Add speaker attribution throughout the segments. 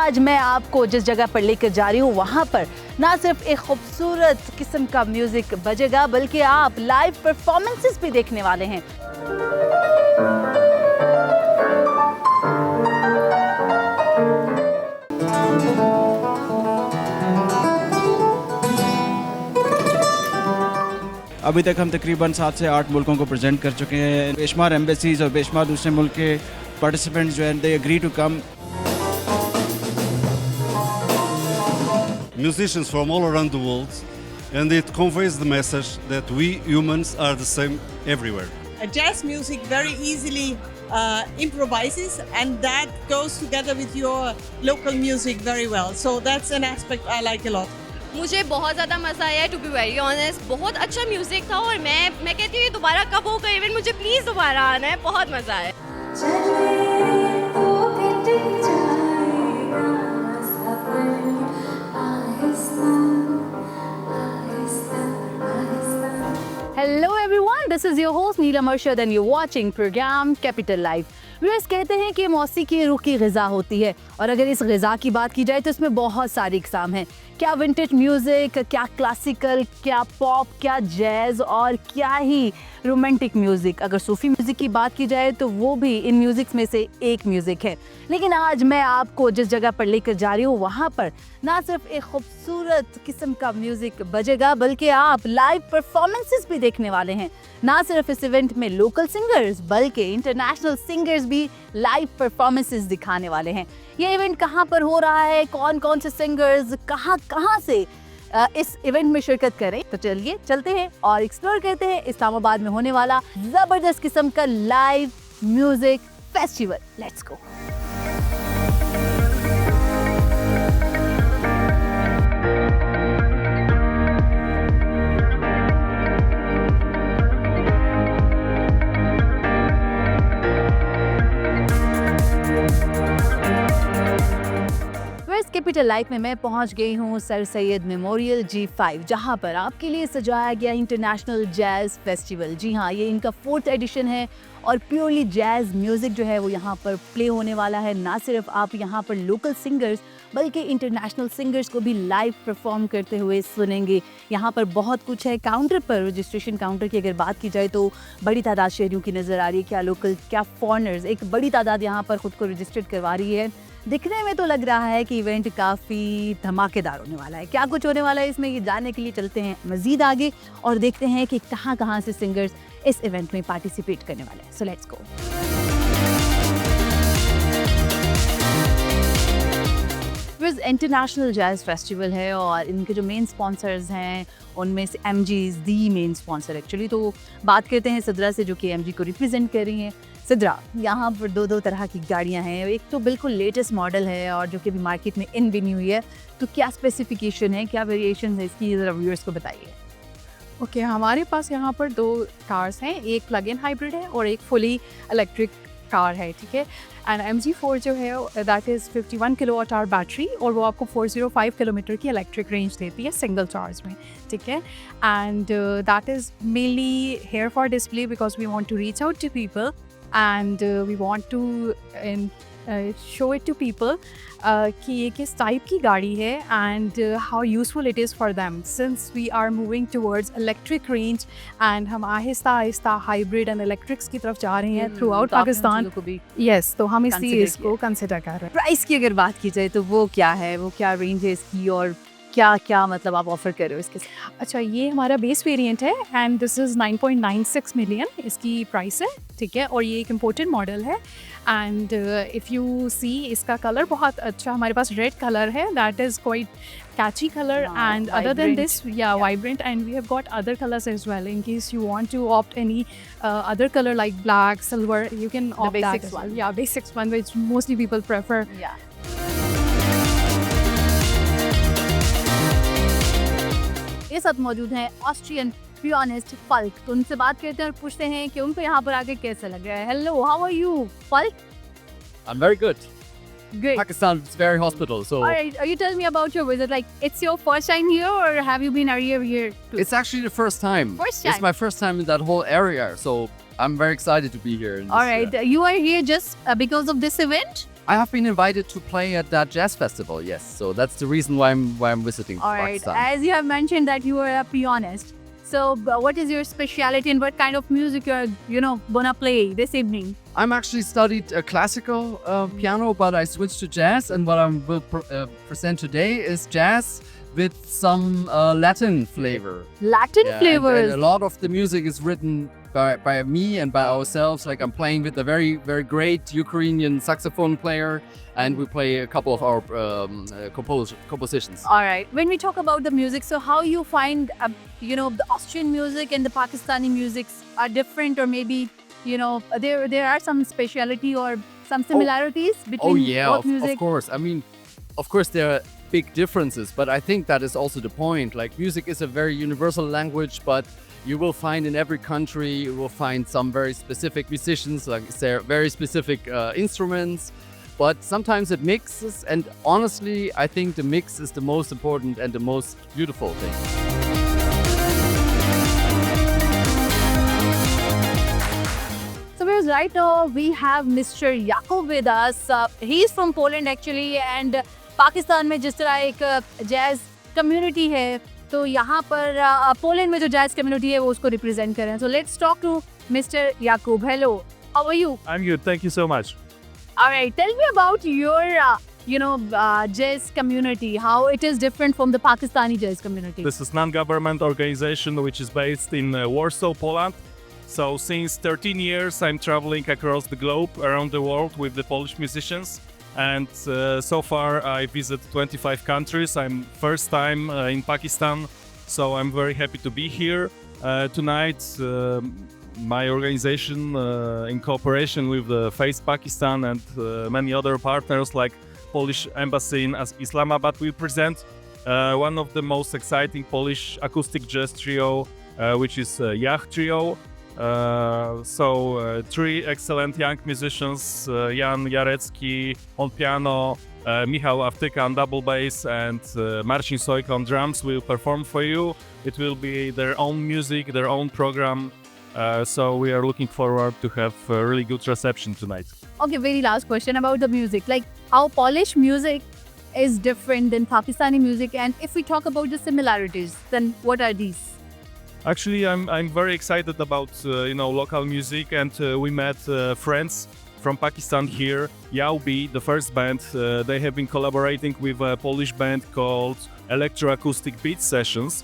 Speaker 1: आज मैं आपको जिस जगह पर लेकर जा रही हूँ वहाँ पर ना सिर्फ एक खूबसूरत किस्म का म्यूजिक बजेगा बल्कि आप लाइव परफॉर्मेंसेस भी देखने वाले हैं।
Speaker 2: अभी तक हम तकरीबन 7 से 8 मुल्कों को प्रेजेंट कर चुके हैं। बेशुमार एम्बेसीज और बेशुमार दूसरे मुल्क के पार्टिसिपेंट्स जो हैं they agree to come.
Speaker 3: Musicians from all around the world, and it conveys the message that we humans are the same everywhere.
Speaker 4: Jazz music very easily improvises, and that goes together with your local music very well. So that's an aspect I like a lot.
Speaker 5: मुझे बहुत ज़्यादा मज़ा आया to be very honest. बहुत अच्छा music था और मैं कहती हूँ ये दोबारा कब होगा इवेंट, मुझे प्लीज़ दोबारा आना है, बहुत मज़ा आया।
Speaker 1: Hello everyone, this is your host Neelam Arshad and you're watching program Capital Live. Viewers कहते हैं कि मौसीकी रूह की ग़िज़ा होती है और अगर इस ग़िज़ा की बात की जाए तो इसमें बहुत सारी इक़साम हैं। क्या विंटेज म्यूज़िक, क्या क्लासिकल, क्या पॉप, क्या जैज़ और क्या ही रोमांटिक म्यूज़िक। अगर सूफ़ी म्यूज़िक की बात की जाए तो वो भी इन म्यूज़िक में से एक म्यूज़िक है। लेकिन आज मैं आपको जिस जगह पर लेकर जा रही हूँ वहाँ पर ना सिर्फ एक खूबसूरत किस्म का म्यूज़िक बजेगा बल्कि आप लाइव परफॉर्मेंसेस भी देखने वाले हैं। ना सिर्फ इस इवेंट में लोकल सिंगर्स बल्कि इंटरनेशनल सिंगर्स भी लाइव परफॉर्मेंसेस दिखाने वाले हैं। ये इवेंट कहाँ पर हो रहा है, कौन कौन से सिंगर्स कहाँ से इस इवेंट में शिरकत करें, तो चलिए चलते हैं और एक्सप्लोर करते हैं इस्लामाबाद में होने वाला ज़बरदस्त किस्म का live music festival. Let's go. Capital life में मैं पहुंच गई हूं सर सैयद मेमोरियल G5, जहां पर आपके लिए सजाया गया इंटरनेशनल जैज़ फेस्टिवल। जी हां, ये इनका 4th एडिशन है और प्योरली जैज़ म्यूज़िक जो है वो यहाँ पर प्ले होने वाला है। ना सिर्फ आप यहाँ पर लोकल सिंगर्स बल्कि इंटरनेशनल सिंगर्स को भी लाइव परफॉर्म करते हुए सुनेंगे। यहाँ पर बहुत कुछ है। काउंटर पर, रजिस्ट्रेशन काउंटर की अगर बात की जाए तो बड़ी तादाद शहरियों की नज़र आ रही है। क्या लोकल, क्या फॉरनर्स, एक बड़ी तादाद यहाँ पर ख़ुद को रजिस्टर्ड करवा रही है। दिखने में तो लग रहा है कि इवेंट काफ़ी धमाकेदार होने वाला है। क्या कुछ होने वाला है इसमें, ये जानने के लिए चलते हैं मज़ीद आगे और देखते हैं कि कहाँ से सिंगर्स इस इवेंट में पार्टिसिपेट करने वाले हैं। So let's go. International jazz festival है और इनके जो मेन स्पॉन्सर्स हैं उनमें से MG is the main sponsor actually. तो बात करते हैं सिद्रा से जो कि MG को रिप्रेजेंट कर रही हैं। सिद्रा, यहाँ पर दो तरह की गाड़ियाँ हैं। एक तो बिल्कुल लेटेस्ट मॉडल है और जो कि अभी मार्केट में इन बनी हुई है, तो क्या स्पेसिफिकेशन है, क्या वेरिएशन है इसकी, ज़रा व्यूअर्स को बताइए।
Speaker 6: ओके, हमारे पास यहाँ पर 2 कार्स हैं, एक प्लग इन हाइब्रिड है और एक फुली इलेक्ट्रिक कार है, ठीक है। एंड MG4 जो है that is 51 kilowatt hour battery और वो आपको 405 किलोमीटर की इलेक्ट्रिक रेंज देती है सिंगल चार्ज में, ठीक है। And that is mainly here for display because we want to reach out to people and we want to show it to people कि ये किस टाइप की गाड़ी है and how useful it is for them since we are moving towards electric range and हम Aahista Aahista hybrid and electrics की तरफ जा रहे हैं throughout पाकिस्तान। yes, तो हम इसको कंसिडर कर रहे हैं।
Speaker 1: प्राइस की अगर बात की जाए तो वो क्या है, वो क्या रेंज है इसकी और क्या मतलब आप ऑफर कर रहे हो इसके?
Speaker 6: अच्छा, ये हमारा बेस वेरिएंट है एंड दिस इज़ 9.96 मिलियन इसकी प्राइस है, ठीक है। और ये एक इम्पोर्टेड मॉडल है एंड इफ़ यू सी इसका कलर बहुत अच्छा, हमारे पास रेड कलर है that is quite catchy color and other than this vibrant, and we have got other colors as well in case you want to opt any other color like black, silver, you can opt that as well. Basics one which mostly people prefer.
Speaker 1: ये सब मौजूद हैं Austrian pianist folk. तो उनसे बात करते हैं और पूछते हैं कि उनको यहाँ पर आके कैसा लग रहा है। Hello, how are you folks?
Speaker 7: I'm very good.
Speaker 1: Great.
Speaker 7: Pakistan is very hospitable, so
Speaker 1: All right, you tell me about your visit. Like, it's your first time here or have you been earlier here too?
Speaker 7: it's actually the first time.
Speaker 1: First time.
Speaker 7: It's my first time in that whole area, so I'm very excited to be here.
Speaker 1: All right, you are here just because of this event?
Speaker 7: I have been invited to play at that jazz festival. Yes, so that's the reason why I'm visiting
Speaker 1: All right.
Speaker 7: Pakistan.
Speaker 1: As you have mentioned that you are a pianist. So what is your specialty and what kind of music you're, gonna play this evening?
Speaker 7: I'm actually studied classical piano, but I switched to jazz, and what I will present today is jazz with some Latin flavor.
Speaker 1: Latin
Speaker 7: Yeah,
Speaker 1: flavors.
Speaker 7: and a lot of the music is written by me and by ourselves. Like I'm playing with a very, very great Ukrainian saxophone player, and we play a couple of our compositions.
Speaker 1: All right. When we talk about the music, so how you find, the Austrian music and the Pakistani musics are different, or maybe, there are some speciality or some similarities between
Speaker 7: Oh yeah,
Speaker 1: both
Speaker 7: of
Speaker 1: music.
Speaker 7: course. I mean, of course there are big differences, but I think that is also the point. Like music is a very universal language, but you will find in every country, you will find some very specific musicians, like there are very specific instruments, but sometimes it mixes, and honestly, I think the mix is the most important and the most beautiful thing.
Speaker 1: So viewers, right now we have Mr. Yakub with us. He's from Poland actually, and Pakistan में जिस तरह एक jazz community है, तो यहाँ पर Poland में जो जैज कम्युनिटी है वो उसको रिप्रेजेंट कर रहे हैं. So let's talk to Mr. Yakub. Hello, how are you?
Speaker 8: I'm good, thank you so much.
Speaker 1: All right, tell me about your jazz community, how it is different from the Pakistani jazz community.
Speaker 8: This is non-government organization which is based in Warsaw, Poland. So since 13 years I'm traveling across the globe, around the world with the Polish musicians. And so far I visit 25 countries. I'm first time in Pakistan, so I'm very happy to be here. Tonight my organization in cooperation with Face Pakistan and many other partners like Polish Embassy in Islamabad will present one of the most exciting Polish acoustic jazz trio, which is Yach Trio. Three excellent young musicians, Jan Jarecki on piano, Michał Awtyka on double bass, and Marcin Sojka on drums will perform for you. It will be their own music, their own program. So we are looking forward to have a really good reception tonight.
Speaker 1: Okay, very last question about the music. Like how Polish music is different than Pakistani music, and if we talk about the similarities, then what are these?
Speaker 8: Actually, I'm very excited about local music, and we met friends from Pakistan here. Yaubi, the first band, they have been collaborating with a Polish band called Electroacoustic Beat Sessions.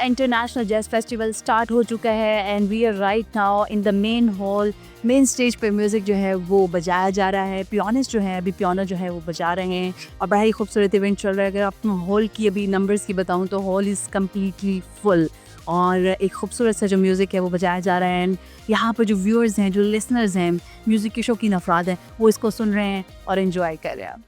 Speaker 1: International jazz festival start हो चुका है and we are right now in the main hall. Main stage पे music जो है वो बजाया जा रहा है. पियानिस्ट जो है अभी पियानो जो है वो बजा रहे हैं और बड़ा ही खूबसूरत इवेंट चल रहा है. अगर आपको हॉल की अभी नंबर्स की बताऊं तो हॉल इज़ कम्प्लीटली फुल और एक खूबसूरत सा जो म्यूज़िक है वो बजाया जा रहा है. एंड यहाँ पर जो व्यूअर्स हैं, जो लिसनर्स हैं, म्यूज़िक के शौकीन अफराद हैं, वो इसको सुन रहे हैं और इन्जॉय कर रहे हैं.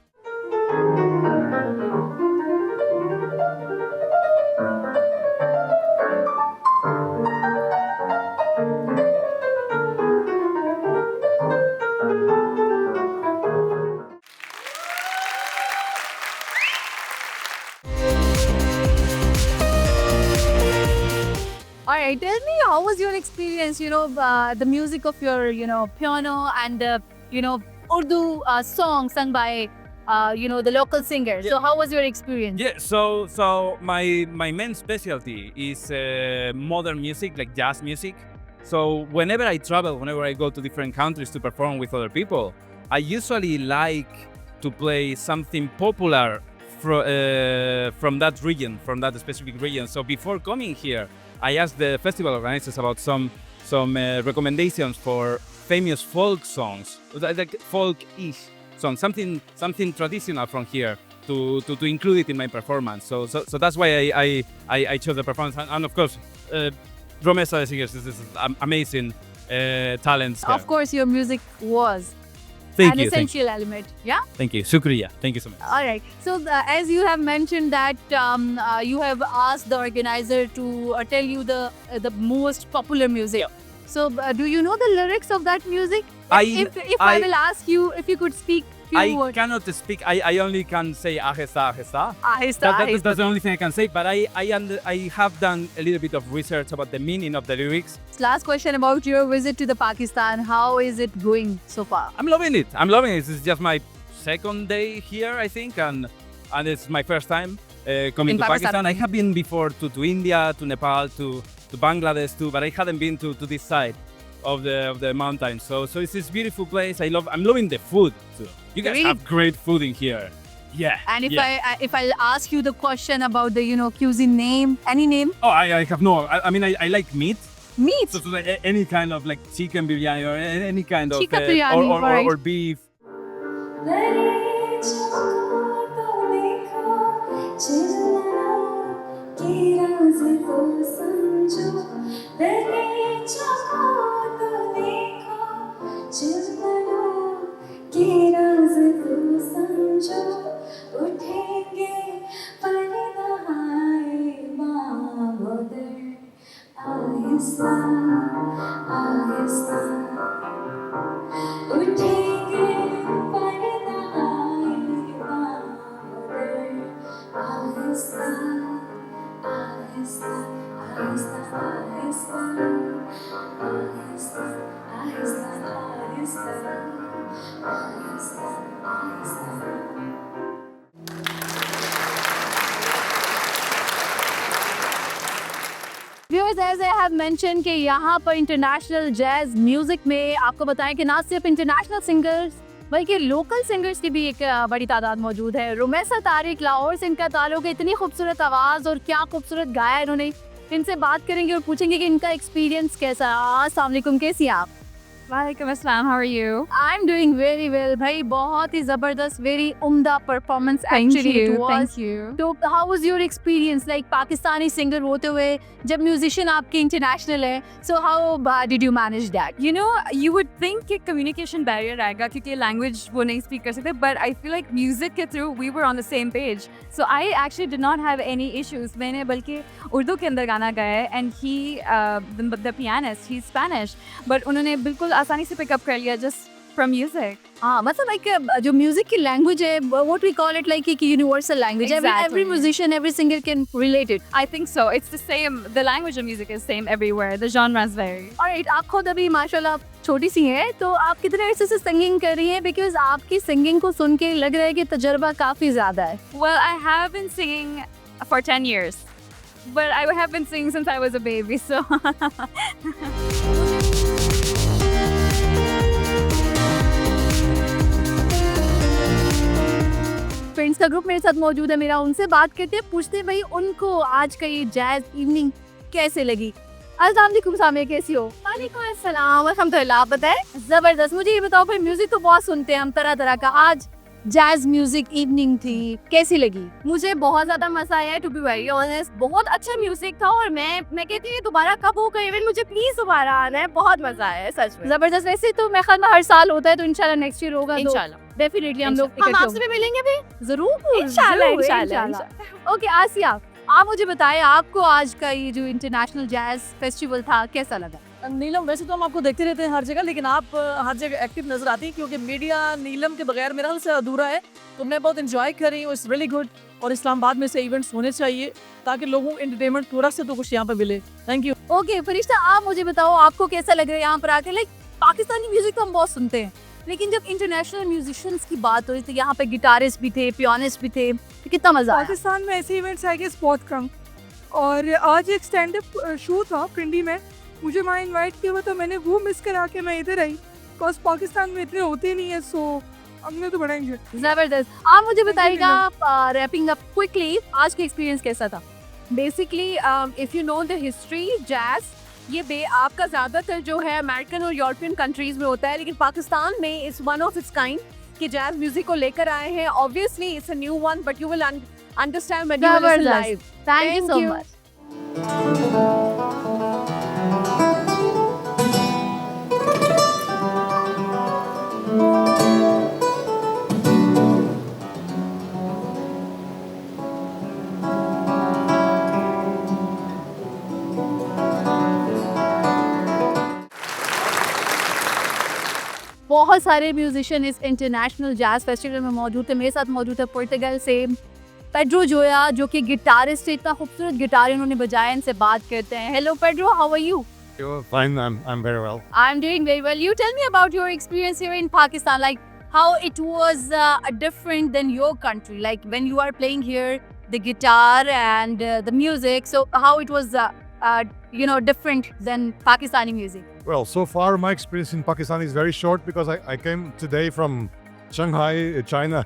Speaker 1: Alright, tell me, how was your experience, the music of your, piano and, Urdu song sung by, the local singer.
Speaker 9: Yeah.
Speaker 1: So how was your experience?
Speaker 9: Yeah, so my main specialty is modern music, like jazz music. So whenever I travel, whenever I go to different countries to perform with other people, I usually like to play something popular from that region, from that specific region. So before coming here, I asked the festival organizers about some recommendations for famous folk songs, like folk-ish songs, something traditional from here to include it in my performance. So that's why I chose the performance, and of course, Romesa the singers, this is amazing talents.
Speaker 1: Of course, your music was
Speaker 9: Thank
Speaker 1: an
Speaker 9: you,
Speaker 1: essential element. Yeah?
Speaker 9: Thank you, shukriya. Thank you so much.
Speaker 1: All right. So as you have mentioned that you have asked the organizer to tell you the most popular music. So do you know the lyrics of that music? If I will ask you if you could speak
Speaker 6: few
Speaker 9: I
Speaker 6: words.
Speaker 9: cannot speak. I only can say ahesta, ahesta.
Speaker 6: Ahista, ahista.
Speaker 9: That's the only thing I can say. But I have done a little bit of research about the meaning of the lyrics.
Speaker 1: Last question about your visit to the Pakistan. How is it going so far?
Speaker 9: I'm loving it. I'm loving it. This is just my second day here, I think, and it's my first time coming
Speaker 1: In
Speaker 9: to
Speaker 1: Pakistan.
Speaker 9: Pakistan. I have been before to India, to Nepal, to Bangladesh too, but I hadn't been to this side of the mountains. So it's this beautiful place. I'm loving the food too. You guys
Speaker 1: Really?
Speaker 9: have great food in here. Yeah.
Speaker 1: And
Speaker 9: yeah.
Speaker 1: if I'll ask you the question about the cuisine name, any name?
Speaker 9: Oh, I have no. I mean, I like meat.
Speaker 1: Meat.
Speaker 9: So like any kind of like chicken biryani or any kind of
Speaker 1: Chicken biryani, alright.
Speaker 9: or beef.
Speaker 1: Viewers, as I have mentioned कि यहाँ पर international jazz music में आपको बताएं कि ना सिर्फ international singers बल्कि लोकल सिंगर्स की भी एक बड़ी तादाद मौजूद है। रुमैसा तारिक लाहौर से इनका ताल्लुक है, इतनी खूबसूरत आवाज़ और क्या खूबसूरत गाया इन्होंने। इनसे बात करेंगे और पूछेंगे कि इनका एक्सपीरियंस कैसा है। अस्सलाम वालेकुम, कैसी हैं आप?
Speaker 6: Walaikum assalam, how are you?
Speaker 1: I'm doing very well भाई, बहुत ही ज़बरदस्त, very उम्दा performance actually it was.
Speaker 6: Thank you.
Speaker 1: तो how was your experience like Pakistani singer होते हुए जब म्यूजिशियन आपके इंटरनेशनल है, so how did you manage that?
Speaker 6: You know, you would think कि communication barrier आएगा क्योंकि language वो नहीं speak कर सकते, but I feel like music के through we were on the same page. So I actually did not have any issues. मैंने बल्कि उर्दू के अंदर गाना गाया है and he, the pianist, he's Spanish, but उन्होंने बिल्कुल आसानी से pick up कर लिया just from music.
Speaker 1: हाँ, मतलब like जो म्यूजिक की लैंग्वेज है, what we call it like एक universal language.
Speaker 6: Exactly.
Speaker 1: Every musician, every singer can relate it.
Speaker 6: I think so. It's the same. The language of music is same everywhere. The genre is vary.
Speaker 1: Alright, आप खुद अभी माशाल्लाह छोटी सी हैं, तो आप कितने अरसे से सिंगिंग कर रही हैं? बिकॉज आपकी सिंगिंग को सुन के लग रहा है कि तजर्बा काफ़ी ज़्यादा है।
Speaker 6: Well, I have been singing for 10 years. But I have been singing since I was a baby, so...
Speaker 1: friends का ग्रुप मेरे साथ मौजूद है मेरा, उनसे बात करते हैं, पूछते हैं भाई उनको आज का ये जैज इवनिंग कैसे लगी। अस्सलाम वालेकुम सामिया, कैसी हो? वालेकुम अस्सलाम, अल्हम्दुलिल्लाह। आप बताएं? ज़बरदस्त। मुझे ये बताओ भाई, म्यूजिक तो बहुत सुनते हैं हम तरह तरह का, आज जैज म्यूजिक इवनिंग थी, कैसी लगी?
Speaker 5: मुझे बहुत ज़्यादा मज़ा आया टू बी वेरी ऑनेस्ट। बहुत अच्छा म्यूजिक था और मैं कहती हूँ दोबारा कब होगा इवेंट, मुझे प्लीज़ दोबारा आना है, बहुत मज़ा आया है सच में।
Speaker 1: ज़बरदस्त। वैसे तो मैं ख्याल में हर साल होता है, तो इंशाल्लाह नेक्स्ट ईयर होगा।
Speaker 5: इंशाल्लाह
Speaker 1: डेफिनेटली हम लोग
Speaker 5: हम आपसे भी मिलेंगे भी
Speaker 1: जरूर
Speaker 5: इंशाल्लाह।
Speaker 1: ओके आसिया, आप मुझे बताएं आपको आज का ये जो इंटरनेशनल जैज फेस्टिवल था कैसा लगा?
Speaker 10: नीलम, वैसे तो हम आपको देखते रहते हैं हर जगह, लेकिन आप हर जगह एक्टिव नजर आती हैं क्योंकि मीडिया नीलम के बगैर मेरा ख्याल से अधूरा है। तो मैं बहुत एंजॉय कर रही हूँ, इट्स रियली गुड। और इस्लामाबाद में से इवेंट्स होने चाहिए ताकि लोगों को एंटरटेनमेंट थोड़ा सा तो कुछ यहाँ पे मिले। Thank you.
Speaker 1: ओके फरिश्ता, आप मुझे बताओ आपको कैसा लग रहा है यहाँ पर आके? लाइक पाकिस्तानी म्यूजिक तो हम बहुत सुनते हैं, लेकिन जब इंटरनेशनल म्यूजिशियंस की बात हो रही थी, यहाँ पे गिटारिस्ट भी थे, पियानिस्ट भी थे, तो कितना मजा आया?
Speaker 11: पाकिस्तान में ऐसे इवेंट्स आए बहुत कम, और आज एक स्टैंड अप शो था पिंडी में, मुझे वहाँ इनवाइट किया हुआ था, मैंने वो मिस करा के मैं इधर आई, बिकॉज पाकिस्तान में इतने होते नहीं है, सो हमने तो बड़ा एंजॉय।
Speaker 1: जबरदस्त। आप मुझे बताइएगा रैपिंग अप क्विकली, आज का एक्सपीरियंस कैसा था?
Speaker 5: Basically if you know the history, jazz ये आपका ज़्यादातर जो है अमेरिकन और यूरोपियन कंट्रीज़ में होता है, लेकिन पाकिस्तान में it's one of its kind कि जैज म्यूजिक को लेकर आए हैं। Obviously it's a new one, but you will understand when you listen live.
Speaker 1: Thank you so much. बहुत सारे म्यूजिशियन इस इंटरनेशनल जैज फेस्टिवल में मौजूद थे। मेरे साथ मौजूद है पुर्तगाल से पेड्रो जोया, जो कि गिटारिस्ट है, इतना खूबसूरत गिटार इन्होंने बजाया। इनसे बात करते हैं। Hello Pedro, how are you?
Speaker 12: Fine, I'm very well.
Speaker 1: I'm doing very well. You tell me about your experience here in Pakistan, like how it was different than your country, like when you are playing here the guitar and the music. So how it was, different than Pakistani music?
Speaker 12: Well, so far my experience in Pakistan is very short because I came today from Shanghai, China.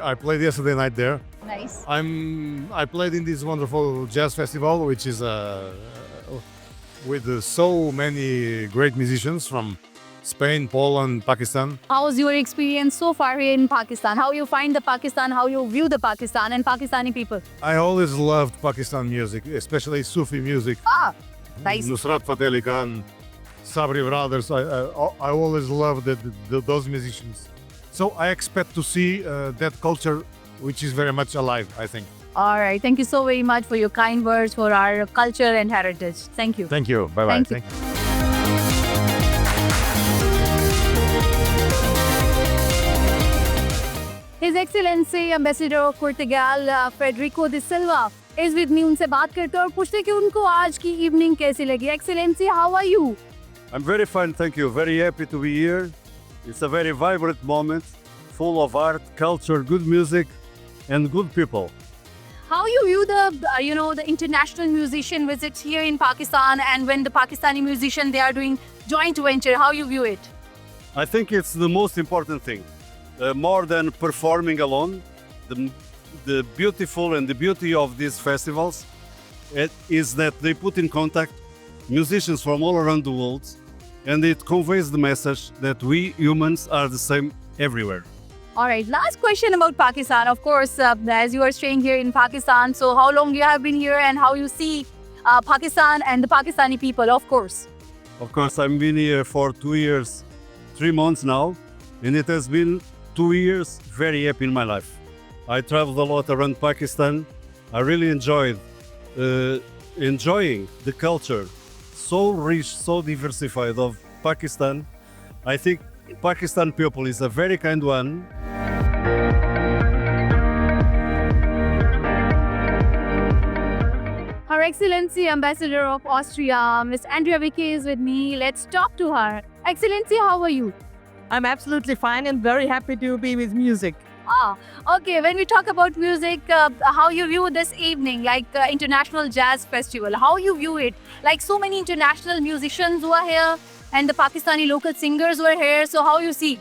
Speaker 12: I played yesterday night there.
Speaker 1: Nice.
Speaker 12: I played in this wonderful jazz festival, which is with so many great musicians from Spain, Poland, Pakistan.
Speaker 1: How was your experience so far here in Pakistan? How you find the Pakistan? How you view the Pakistan and Pakistani people?
Speaker 12: I always loved Pakistan music, especially Sufi music.
Speaker 1: Nice.
Speaker 12: Nusrat Fateh Ali Khan, Sabri Brothers. I always loved those musicians. So I expect to see that culture, which is very much alive, I think.
Speaker 1: All right. Thank you so very much for your kind words for our culture and heritage. Thank you.
Speaker 12: Thank you. Bye-bye.
Speaker 1: Thank you. His Excellency Ambassador of Portugal, Federico de Silva, is with me. उनसे बात करते हैं और पूछते हैं कि उनको आज की इवनिंग कैसी लगी. Excellency, how are you?
Speaker 3: I'm very fine, thank you. Very happy to be here. It's a very vibrant moment, full of art, culture, good music, and good people.
Speaker 1: How you view the international musician visits here in Pakistan, and when the Pakistani musician they are doing joint venture, how you view it?
Speaker 3: I think it's the most important thing. More than performing alone, the beautiful and the beauty of these festivals is that they put in contact musicians from all around the world, and it conveys the message that we humans are the same everywhere.
Speaker 1: All right, last question about Pakistan. Of course, as you are staying here in Pakistan, so how long you have been here and how you see Pakistan and the Pakistani people, of course.
Speaker 3: Of course, I've been here for 2 years, 3 months now, and it has been 2 years very happy in my life. I traveled a lot around Pakistan. I really enjoying the culture, so rich, so diversified of Pakistan. I think Pakistan people is a very kind one.
Speaker 1: Her Excellency Ambassador of Austria, Miss Andrea Vicky, is with me. Let's talk to her. Excellency, how are you?
Speaker 4: I'm absolutely fine and very happy to be with music.
Speaker 1: Okay. When we talk about music, how you view this evening, like International Jazz Festival, how you view it? Like so many international musicians who are here and the Pakistani local singers were here. So how you see?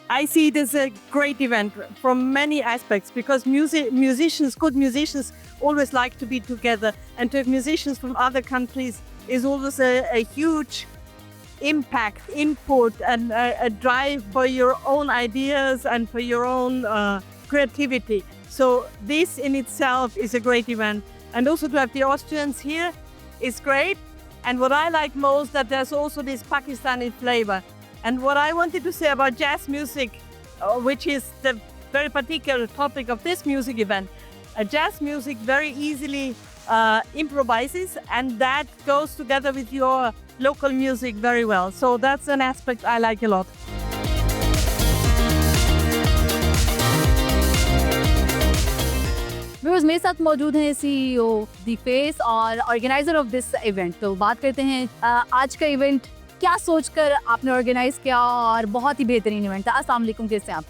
Speaker 4: I see it as a great event from many aspects because musicians, good musicians, always like to be together, and to have musicians from other countries is always a huge impact, input, and a drive for your own ideas and for your own creativity. So this in itself is a great event, and also to have the Austrians here is great. And what I like most, that there's also this Pakistani flavor. And what I wanted to say about jazz music, which is the very particular topic of this music event, jazz music very easily improvises, and that goes together with your local music very well. So that's an aspect I like a lot.
Speaker 1: Viewers, मेरे साथ मौजूद हैं CEO दी face और organiser of this event. तो बात करते हैं आज का इवेंट क्या सोचकर आपने ऑर्गेनाइज किया, और बहुत ही बेहतरीन इवेंट था. अस्सलाम वालेकुम, कैसे आप?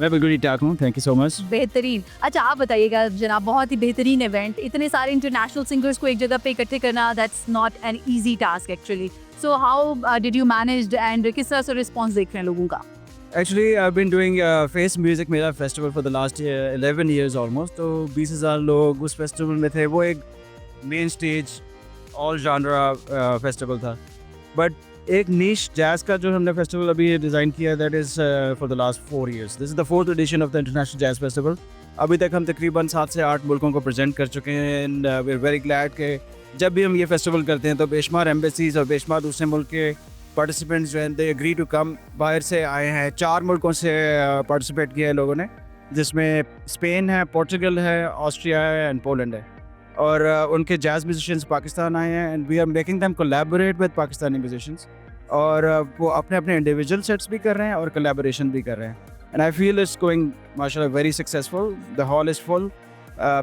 Speaker 2: मैं बिल्कुल ठीक ठाक हूँ, थैंक यू सो मच.
Speaker 1: बेहतरीन. अच्छा, आप बताइएगा जनाब, बहुत ही बेहतरीन इवेंट, इतने सारे इंटरनेशनल सिंगर्स को एक जगह पे इकट्ठे करना, that's not an easy task actually. So how did you manage and किस तरह से रिस्पॉन्स देख रहे हैं लोगों का?
Speaker 2: Actually, I've been doing Face Music Mela Festival for the last 11 years almost. तो 20,000 लोग उस फेस्टिवल में थे. वो एक main stage all genre festival था. बट एक नीश जैज़ का जो हमने फेस्टिवल अभी डिज़ाइन किया, that is for the last 4 years. This is the 4th edition of the international jazz festival. अभी तक हम तकरीबन 7 से 8 मुल्कों को प्रेजेंट कर चुके हैं. And we are very glad कि जब भी हम ये फेस्टिवल करते हैं तो बेशुमार एम्बेसीज और बेशुमार दूसरे मुल्क के पार्टिसिपेंट्स जो हैं दे एग्री टू कम. बाहर से आए हैं, 4 मुल्कों से पार्टिसिपेट किया है लोगों ने, जिसमें स्पेन है, पोर्चुगल है, ऑस्ट्रिया है एंड पोलैंड है. और उनके जैज़ म्यूजिशियंस पाकिस्तान आए हैं, and we are making them collaborate with Pakistani musicians. और वो अपने अपने इंडिविजुअल सेट्स भी कर रहे हैं और कोलैबोरेशन भी कर रहे हैं and I feel it's going माशाल्लाह very successful the hall is full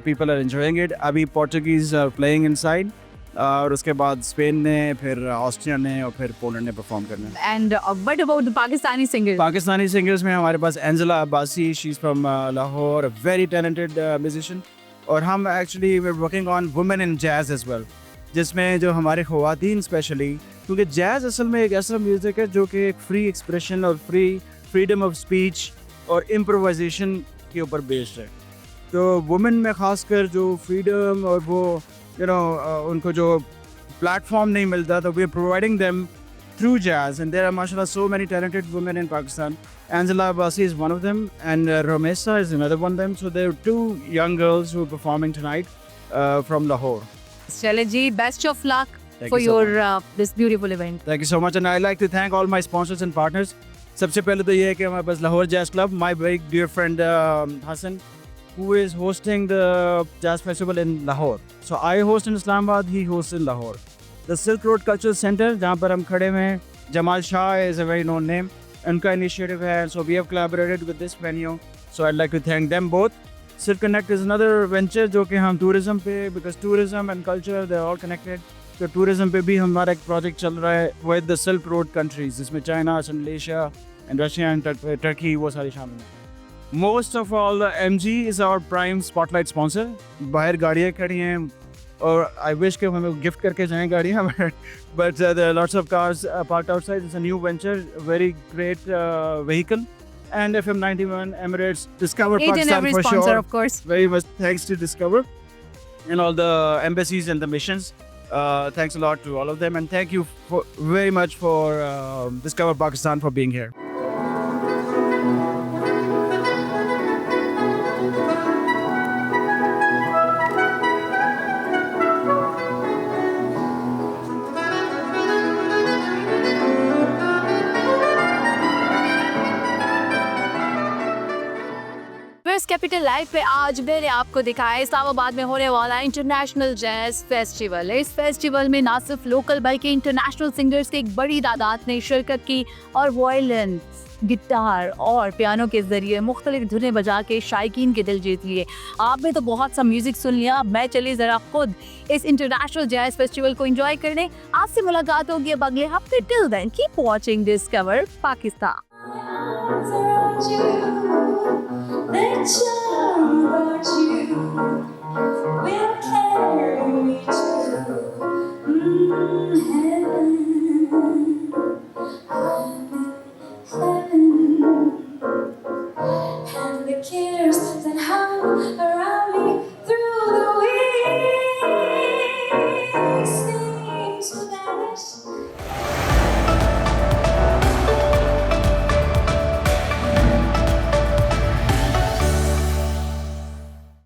Speaker 2: people are enjoying it अभी पोर्टुगीज़ आर प्लेइंग इनसाइड और उसके बाद स्पेन ने फिर ऑस्ट्रिया ने और फिर पोलैंड ने परफॉर्म करना है
Speaker 1: And what about the Pakistani singers?
Speaker 2: Pakistani singers में हमारे पास Angela Abbasi she is from Lahore very talented musician और हम actually we working on women in jazz as well जिसमें जो हमारे ख़वातीन स्पेशली क्योंकि जैज़ असल में एक ऐसा म्यूज़िक है जो कि एक फ्री एक्सप्रेशन और फ्रीडम ऑफ स्पीच और इम्प्रोवाइजेशन के ऊपर बेस्ड है तो वुमेन में ख़ासकर जो फ्रीडम और वो उनको जो प्लेटफॉर्म नहीं मिलता तो we are providing them through jazz and there are mashallah so many talented women in Pakistan. Angela Abbasi is one of them and Romesa is another one of them. So there are two young girls who are performing tonight from Lahore.
Speaker 1: Shailaji, best of luck
Speaker 2: Thank
Speaker 1: for
Speaker 2: you so
Speaker 1: your this beautiful event.
Speaker 2: Thank you so much and I'd like to thank all my sponsors and partners. सबसे पहले तो ये है कि हमारे पास Lahore jazz club my very dear friend Hassan who is hosting the jazz festival in Lahore. So I host in Islamabad, he hosts in Lahore. The Silk Road Cultural Center जहाँ पर हम खड़े हुए हैं Jamal Shah is a very known name उनका initiative है so we have collaborated with this venue so I'd like to thank them both. Silk Connect is another venture जो कि हम tourism पे because tourism and culture they're all connected तो tourism पे भी हमारा एक project चल रहा है with the Silk Road countries जिसमें China, Malaysia and Russia and Turkey वो सारी शामिल हैं. Most of all MG is our prime spotlight sponsor. बाहर गाड़ियाँ खड़ी हैं और I wish कि हमें गिफ्ट करके जाएं गाड़ियाँ but there are lots of cars parked outside. It's a new venture, very great vehicle and FM 91 Emirates Discover
Speaker 1: Each and
Speaker 2: Pakistan
Speaker 1: every
Speaker 2: for
Speaker 1: sponsor
Speaker 2: sure.
Speaker 1: of course.
Speaker 2: Very much thanks to Discover and all the embassies and the missions. Thanks a lot to all of them and thank you very much for Discover Pakistan for being here.
Speaker 1: Capital live पे आज मैंने आपको दिखाया इस्लामाबाद में होने वाला international jazz festival. इस festival में ना सिर्फ लोकल बल्कि इंटरनेशनल सिंगर्स की एक बड़ी तादाद ने शिरकत की और वायलिन, गिटार और पियानो के जरिए मुख्तलिफ धुनें बजा के शायकीन के दिल जीत लिए. आपने तो बहुत सा म्यूजिक सुन लिया, मैं चली ज़रा खुद इस इंटरनेशनल जैज फेस्टिवल को एंजॉय करने. आपसे मुलाकात होगी अब अगले हफ्ते. Till then keep watching discover Pakistan.
Speaker 13: The charm about you will carry me to heaven.